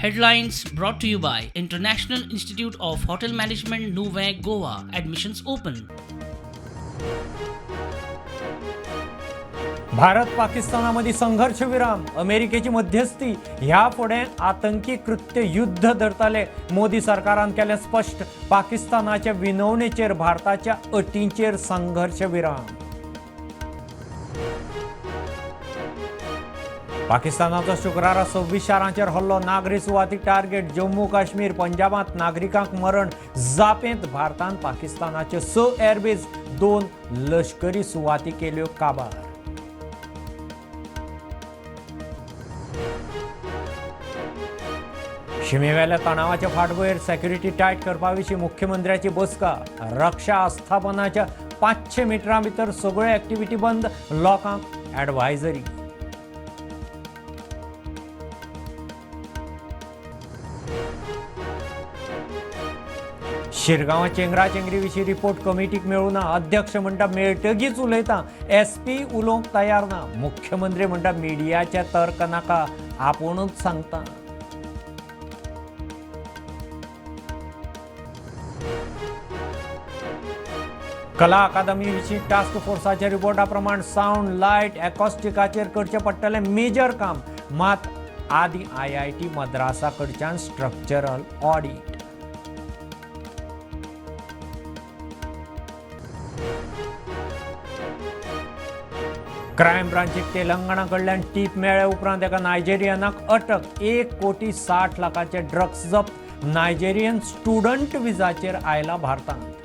Headlines brought to you by International Institute of Hotel Management, Nuvei, Goa. Admissions open. Bharat पाकिस्तानामध्ये संघर्ष विराम, अमेरिकेची मध्यस्थी ह्या फुडें आतंकी कृत्य युद्ध धरतले. मोदी सरकारान केले स्पष्ट, पाकिस्तानाच्या विनवणेचेर भारताच्या अटींचेर संघर्ष विराम. पाकिस्तानाचो शुक्रारा 26 शारांचेर हल्लो, नागरी सुवातीक टार्गेट. जम्मू काश्मीर, पंजाबात नागरिकांक मरण जापेंत. भारतान पाकिस्तानाचे 6 एअरबेज, 2 लष्करी सुवाती केल्यो काबार. शिमेवेल्या तणावाच्या फाटभुंयेर सेक्युरिटी टायट करपा विशीं मुख्यमंत्र्याची बसका. रक्षा आस्थापनाच्या 500 मिटरां भितर सगळ्यो एक्टिव्हिटी बंद, लोकांक एडवायझरी. शिरगांवां चेंगराचेंगरी विशीं रिपोर्ट कमिटीक मेळूना. अध्यक्ष म्हणटा मेळटगीच उलयता, SP उलोवंक तयार ना. मुख्यमंत्री म्हणटा मिडियाचे तर्क नाका, आपुणूच सांगता. कला अकादमी विशीं टास्क फोर्साच्या रिपोर्टा प्रमाण सावंड, लायट, एकॉस्टिकाचेर करचें पडटलें मेजर काम. मात आदी IIT मद्रासा कडच्यान स्ट्रक्चरल ऑडिट. क्रायम ब्रांचीक तेलंगणा कडल्यान टीप मेळ्ळे उपरांत एका नायजेरियनाक अटक. 1,60,00,000 ड्रग्स जप्त. नायजेरियन स्टुडंट विजाचेर आयला भारतांत.